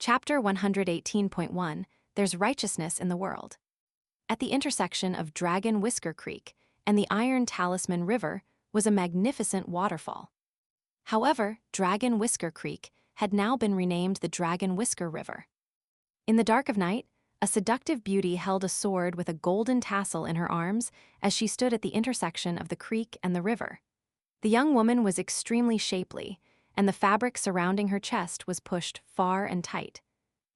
Chapter 118.1 There's Righteousness in the World. At the intersection of Dragon Whisker Creek and the Iron Talisman River was a magnificent waterfall. However, Dragon Whisker Creek had now been renamed the Dragon Whisker River. In the dark of night, a seductive beauty held a sword with a golden tassel in her arms as she stood at the intersection of the creek and the river. The young woman was extremely shapely, and the fabric surrounding her chest was pushed far and tight.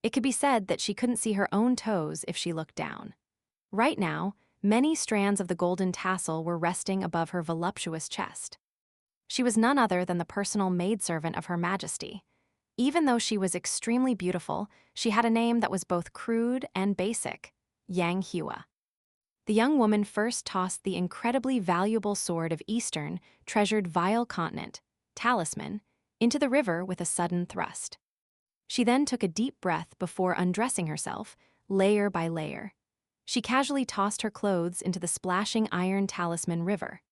It could be said that she couldn't see her own toes if she looked down. Right now, many strands of the golden tassel were resting above her voluptuous chest. She was none other than the personal maidservant of Her Majesty. Even though she was extremely beautiful, she had a name that was both crude and basic: Yang Hua. The young woman first tossed the incredibly valuable sword of Eastern, treasured Vile Continent, Talisman, into the river with a sudden thrust. She then took a deep breath before undressing herself, layer by layer. She casually tossed her clothes into the splashing Iron Talisman River.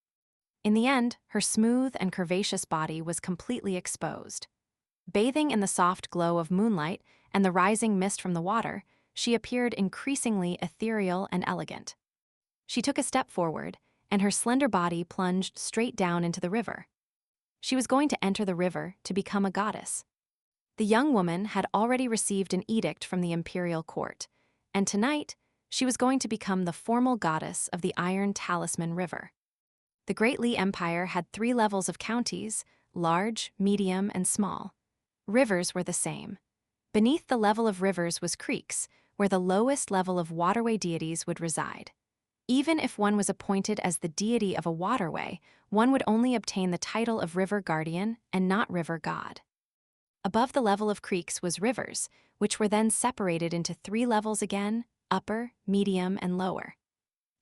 In the end, her smooth and curvaceous body was completely exposed. Bathing in the soft glow of moonlight and the rising mist from the water, she appeared increasingly ethereal and elegant. She took a step forward, and her slender body plunged straight down into the river. She was going to enter the river to become a goddess. The young woman had already received an edict from the imperial court, and tonight, she was going to become the formal goddess of the Iron Talisman River. The Great Li Empire had 3 levels of counties: large, medium, and small. Rivers were the same. Beneath the level of rivers was creeks, where the lowest level of waterway deities would reside. Even if one was appointed as the deity of a waterway, one would only obtain the title of river guardian and not river god. Above the level of creeks was rivers, which were then separated into 3 levels again: upper, medium, and lower.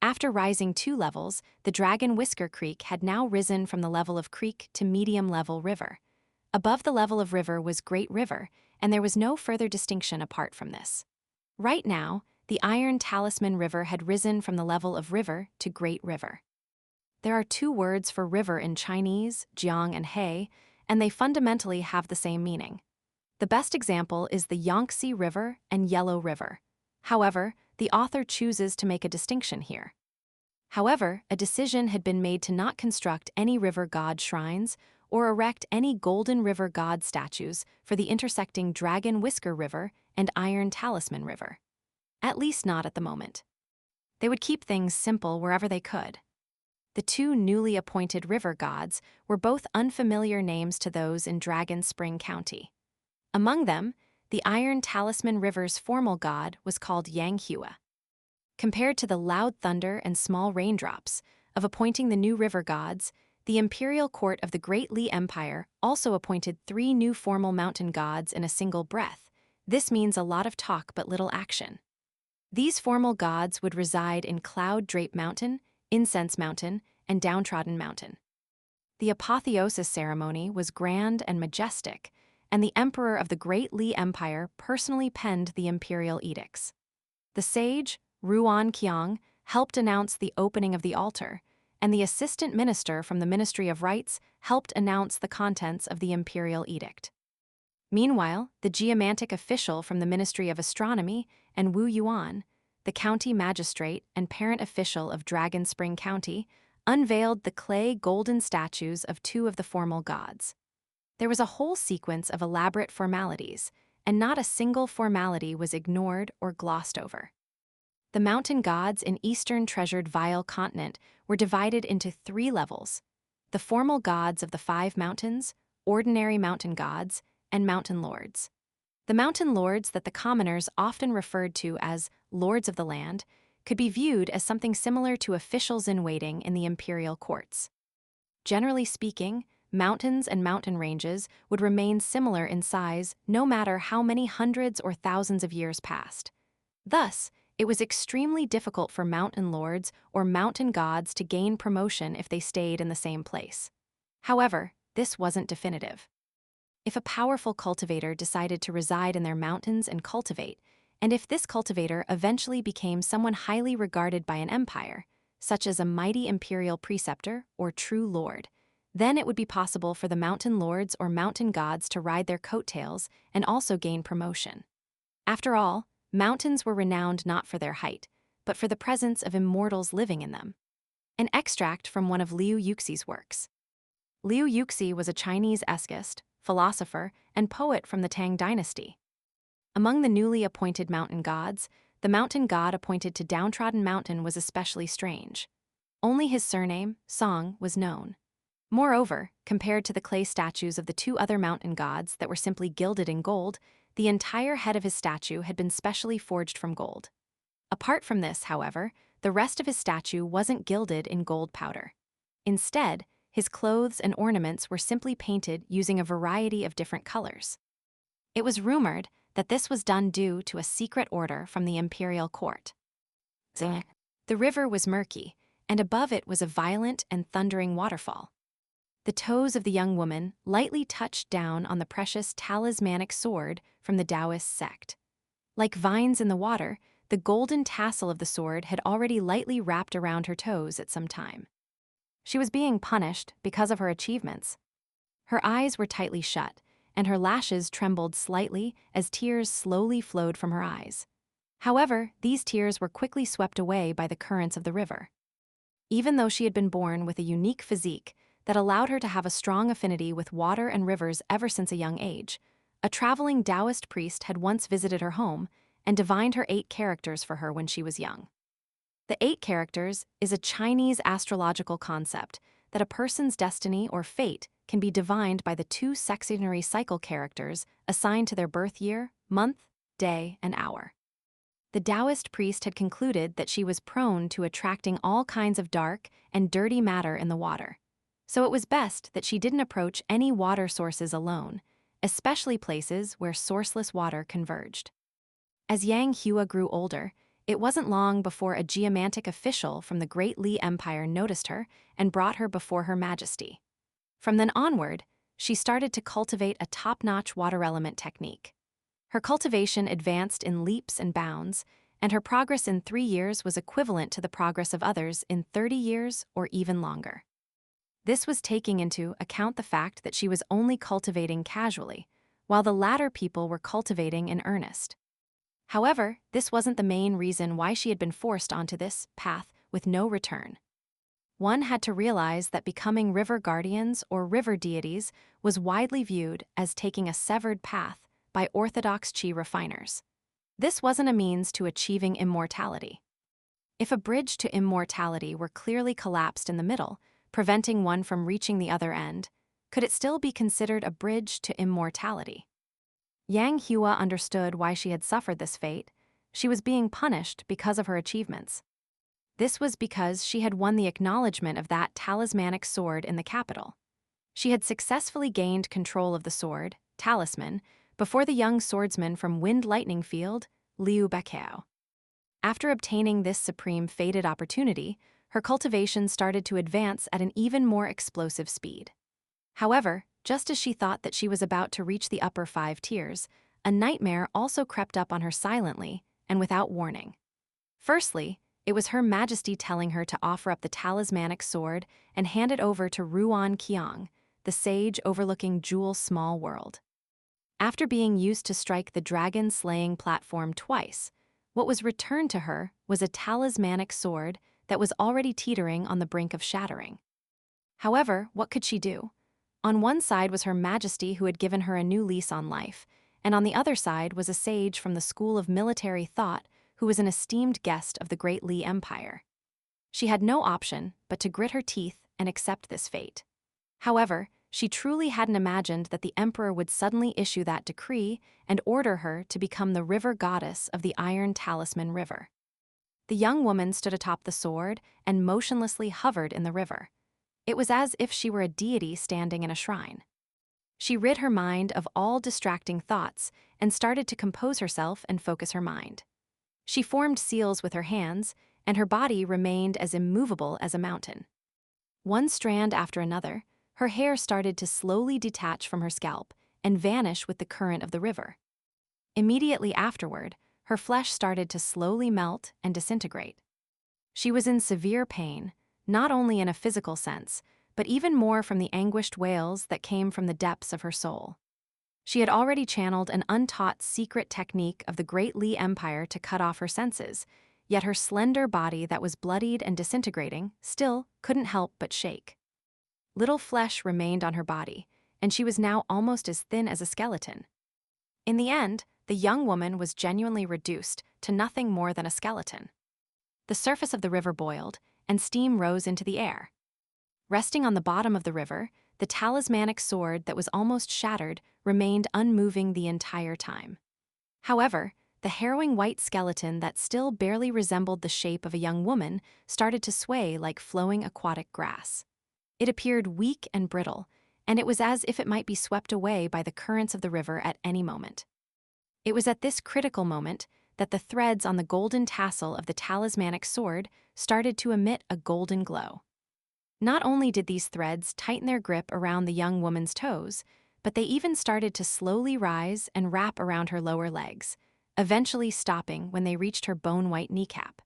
After rising 2 levels, the Dragon Whisker Creek had now risen from the level of creek to medium-level river. Above the level of river was Great River, and there was no further distinction apart from this. Right now, the Iron Talisman River had risen from the level of river to Great River. There are 2 words for river in Chinese, jiang and he, and they fundamentally have the same meaning. The best example is the Yangtze River and Yellow River. However, the author chooses to make a distinction here. However, a decision had been made to not construct any river god shrines or erect any golden river god statues for the intersecting Dragon Whisker River and Iron Talisman River. At least not at the moment. They would keep things simple wherever they could. The 2 newly appointed river gods were both unfamiliar names to those in Dragon Spring County. Among them, the Iron Talisman River's formal god was called Yang Hua. Compared to the loud thunder and small raindrops of appointing the new river gods, the imperial court of the Great Li Empire also appointed 3 new formal mountain gods in a single breath. This means a lot of talk but little action. These formal gods would reside in Cloud Drape Mountain, Incense Mountain, and Downtrodden Mountain. The apotheosis ceremony was grand and majestic, and the emperor of the Great Li Empire personally penned the imperial edicts. The sage, Ruan Qiang, helped announce the opening of the altar, and the assistant minister from the Ministry of Rites helped announce the contents of the imperial edict. Meanwhile, the geomantic official from the Ministry of Astronomy and Wu Yuan, the county magistrate and parent official of Dragon Spring County, unveiled the clay golden statues of 2 of the formal gods. There was a whole sequence of elaborate formalities, and not a single formality was ignored or glossed over. The mountain gods in Eastern treasured Vile Continent were divided into 3 levels: the formal gods of the 5 mountains, ordinary mountain gods, and mountain lords. The mountain lords that the commoners often referred to as lords of the land could be viewed as something similar to officials-in-waiting in the imperial courts. Generally speaking, mountains and mountain ranges would remain similar in size no matter how many hundreds or thousands of years passed. Thus, it was extremely difficult for mountain lords or mountain gods to gain promotion if they stayed in the same place. However, this wasn't definitive. If a powerful cultivator decided to reside in their mountains and cultivate, and if this cultivator eventually became someone highly regarded by an empire, such as a mighty imperial preceptor or true lord, then it would be possible for the mountain lords or mountain gods to ride their coattails and also gain promotion. After all, mountains were renowned not for their height, but for the presence of immortals living in them. An extract from one of Liu Yuxi's works. Liu Yuxi was a Chinese ethicist, philosopher, and poet from the Tang dynasty. Among the newly appointed mountain gods, the mountain god appointed to Downtrodden Mountain was especially strange. Only his surname, Song, was known. Moreover, compared to the clay statues of the two other mountain gods that were simply gilded in gold, the entire head of his statue had been specially forged from gold. Apart from this, however, the rest of his statue wasn't gilded in gold powder. Instead, his clothes and ornaments were simply painted using a variety of different colors. It was rumored that this was done due to a secret order from the imperial court. The river was murky, and above it was a violent and thundering waterfall. The toes of the young woman lightly touched down on the precious talismanic sword from the Taoist sect. Like vines in the water, the golden tassel of the sword had already lightly wrapped around her toes at some time. She was being punished because of her achievements. Her eyes were tightly shut, and her lashes trembled slightly as tears slowly flowed from her eyes. However, these tears were quickly swept away by the currents of the river. Even though she had been born with a unique physique that allowed her to have a strong affinity with water and rivers ever since a young age, a traveling Taoist priest had once visited her home and divined her 8 characters for her when she was young. The 8 characters is a Chinese astrological concept that a person's destiny or fate can be divined by the 2 sexenary cycle characters assigned to their birth year, month, day, and hour. The Taoist priest had concluded that she was prone to attracting all kinds of dark and dirty matter in the water. So it was best that she didn't approach any water sources alone, especially places where sourceless water converged. As Yang Hua grew older, it wasn't long before a geomantic official from the Great Li Empire noticed her and brought her before Her Majesty. From then onward, she started to cultivate a top-notch water element technique. Her cultivation advanced in leaps and bounds, and her progress in 3 years was equivalent to the progress of others in 30 years or even longer. This was taking into account the fact that she was only cultivating casually, while the latter people were cultivating in earnest. However, this wasn't the main reason why she had been forced onto this path with no return. One had to realize that becoming river guardians or river deities was widely viewed as taking a severed path by orthodox chi refiners. This wasn't a means to achieving immortality. If a bridge to immortality were clearly collapsed in the middle, preventing one from reaching the other end, could it still be considered a bridge to immortality? Yang Hua understood why she had suffered this fate. She was being punished because of her achievements. This was because she had won the acknowledgement of that talismanic sword in the capital. She had successfully gained control of the sword, talisman, before the young swordsman from Wind Lightning Field, Liu Beqiao. After obtaining this supreme fated opportunity, her cultivation started to advance at an even more explosive speed. However, just as she thought that she was about to reach the upper 5 tiers, a nightmare also crept up on her silently and without warning. Firstly, it was Her Majesty telling her to offer up the talismanic sword and hand it over to Ruan Qiang, the sage overlooking Jewel's small world. After being used to strike the dragon-slaying platform twice, what was returned to her was a talismanic sword that was already teetering on the brink of shattering. However, what could she do? On one side was Her Majesty, who had given her a new lease on life, and on the other side was a sage from the School of Military Thought who was an esteemed guest of the Great Li Empire. She had no option but to grit her teeth and accept this fate. However, she truly hadn't imagined that the Emperor would suddenly issue that decree and order her to become the river goddess of the Iron Talisman River. The young woman stood atop the sword and motionlessly hovered in the river. It was as if she were a deity standing in a shrine. She rid her mind of all distracting thoughts and started to compose herself and focus her mind. She formed seals with her hands, and her body remained as immovable as a mountain. One strand after another, her hair started to slowly detach from her scalp and vanish with the current of the river. Immediately afterward, her flesh started to slowly melt and disintegrate. She was in severe pain, not only in a physical sense, but even more from the anguished wails that came from the depths of her soul. She had already channeled an untaught secret technique of the Great Li Empire to cut off her senses, yet her slender body that was bloodied and disintegrating still couldn't help but shake. Little flesh remained on her body, and she was now almost as thin as a skeleton. In the end, the young woman was genuinely reduced to nothing more than a skeleton. The surface of the river boiled, and steam rose into the air. Resting on the bottom of the river, the talismanic sword that was almost shattered remained unmoving the entire time. However, the harrowing white skeleton that still barely resembled the shape of a young woman started to sway like flowing aquatic grass. It appeared weak and brittle, and it was as if it might be swept away by the currents of the river at any moment. It was at this critical moment that the threads on the golden tassel of the talismanic sword started to emit a golden glow. Not only did these threads tighten their grip around the young woman's toes, but they even started to slowly rise and wrap around her lower legs, eventually stopping when they reached her bone-white kneecap.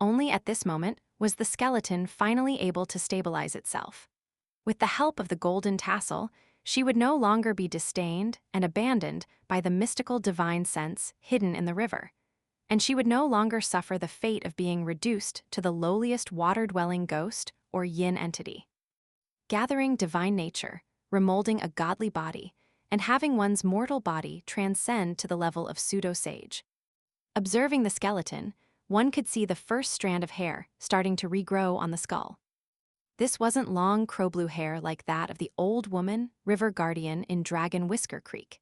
Only at this moment was the skeleton finally able to stabilize itself. With the help of the golden tassel, she would no longer be disdained and abandoned by the mystical divine sense hidden in the river, and she would no longer suffer the fate of being reduced to the lowliest water-dwelling ghost or yin entity. Gathering divine nature, remolding a godly body, and having one's mortal body transcend to the level of pseudo-sage. Observing the skeleton, one could see the first strand of hair starting to regrow on the skull. This wasn't long crow-blue hair like that of the old woman, river guardian in Dragon Whisker Creek.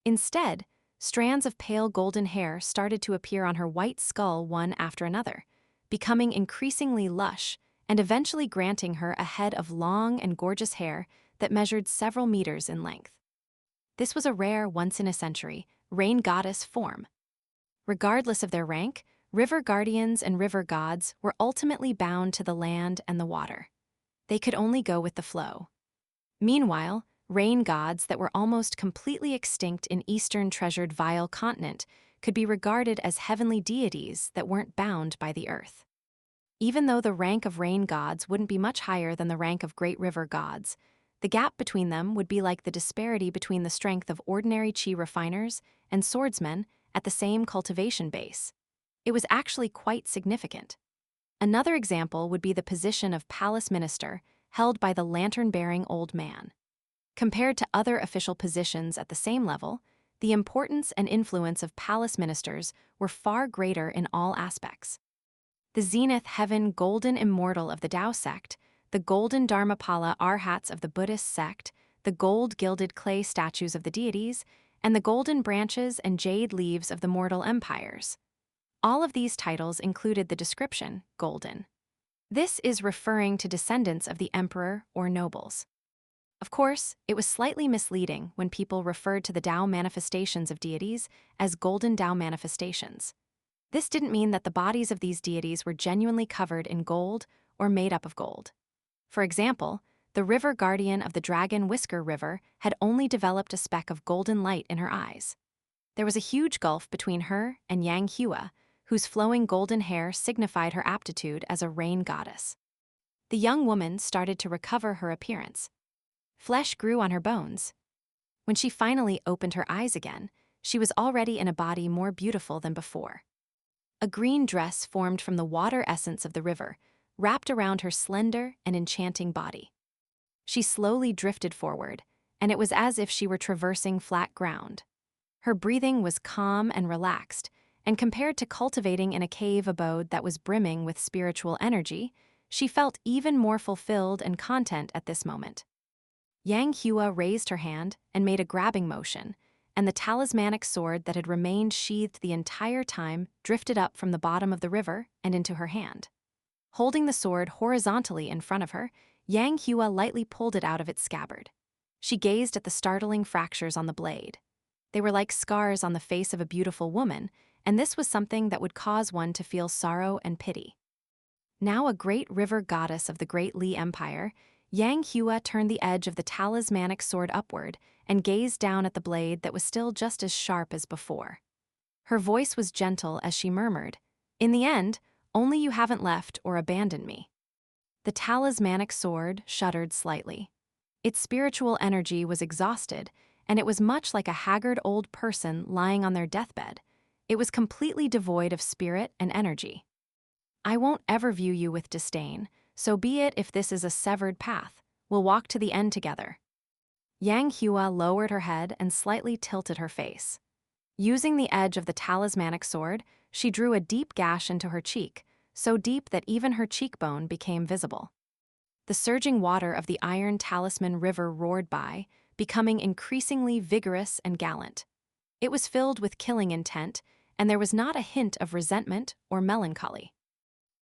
Instead, strands of pale golden hair started to appear on her white skull one after another, becoming increasingly lush and eventually granting her a head of long and gorgeous hair that measured several meters in length. This was a rare once-in-a-century, rain goddess form. Regardless of their rank, river guardians and river gods were ultimately bound to the land and the water. They could only go with the flow. Meanwhile, rain gods that were almost completely extinct in Eastern Treasured Vile Continent could be regarded as heavenly deities that weren't bound by the earth. Even though the rank of rain gods wouldn't be much higher than the rank of great river gods, the gap between them would be like the disparity between the strength of ordinary chi refiners and swordsmen at the same cultivation base. It was actually quite significant. Another example would be the position of palace minister held by the lantern-bearing old man. Compared to other official positions at the same level, the importance and influence of palace ministers were far greater in all aspects. The zenith heaven golden immortal of the Tao sect, the golden Dharmapala arhats of the Buddhist sect, the gold-gilded clay statues of the deities, and the golden branches and jade leaves of the mortal empires. All of these titles included the description, golden. This is referring to descendants of the emperor or nobles. Of course, it was slightly misleading when people referred to the Tao manifestations of deities as golden Tao manifestations. This didn't mean that the bodies of these deities were genuinely covered in gold or made up of gold. For example, the river guardian of the Dragon Whisker River had only developed a speck of golden light in her eyes. There was a huge gulf between her and Yang Hua, whose flowing golden hair signified her aptitude as a rain goddess. The young woman started to recover her appearance. Flesh grew on her bones. When she finally opened her eyes again, she was already in a body more beautiful than before. A green dress formed from the water essence of the river, wrapped around her slender and enchanting body. She slowly drifted forward, and it was as if she were traversing flat ground. Her breathing was calm and relaxed, and compared to cultivating in a cave abode that was brimming with spiritual energy, she felt even more fulfilled and content at this moment. Yang Hua raised her hand and made a grabbing motion, and the talismanic sword that had remained sheathed the entire time drifted up from the bottom of the river and into her hand. Holding the sword horizontally in front of her, Yang Hua lightly pulled it out of its scabbard. She gazed at the startling fractures on the blade. They were like scars on the face of a beautiful woman, and this was something that would cause one to feel sorrow and pity. Now a great river goddess of the Great Li Empire, Yang Hua turned the edge of the talismanic sword upward and gazed down at the blade that was still just as sharp as before. Her voice was gentle as she murmured, "In the end, only you haven't left or abandoned me." The talismanic sword shuddered slightly. Its spiritual energy was exhausted, and it was much like a haggard old person lying on their deathbed. It was completely devoid of spirit and energy. I won't ever view you with disdain, so be it if this is a severed path. We'll walk to the end together. Yang Hua lowered her head and slightly tilted her face. Using the edge of the talismanic sword, she drew a deep gash into her cheek, so deep that even her cheekbone became visible. The surging water of the Iron Talisman River roared by, becoming increasingly vigorous and gallant. It was filled with killing intent, and there was not a hint of resentment or melancholy.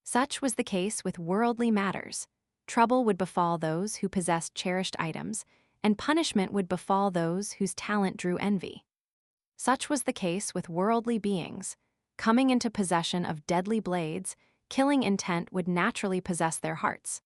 Such was the case with worldly matters. Trouble would befall those who possessed cherished items, and punishment would befall those whose talent drew envy. Such was the case with worldly beings. Coming into possession of deadly blades, killing intent would naturally possess their hearts.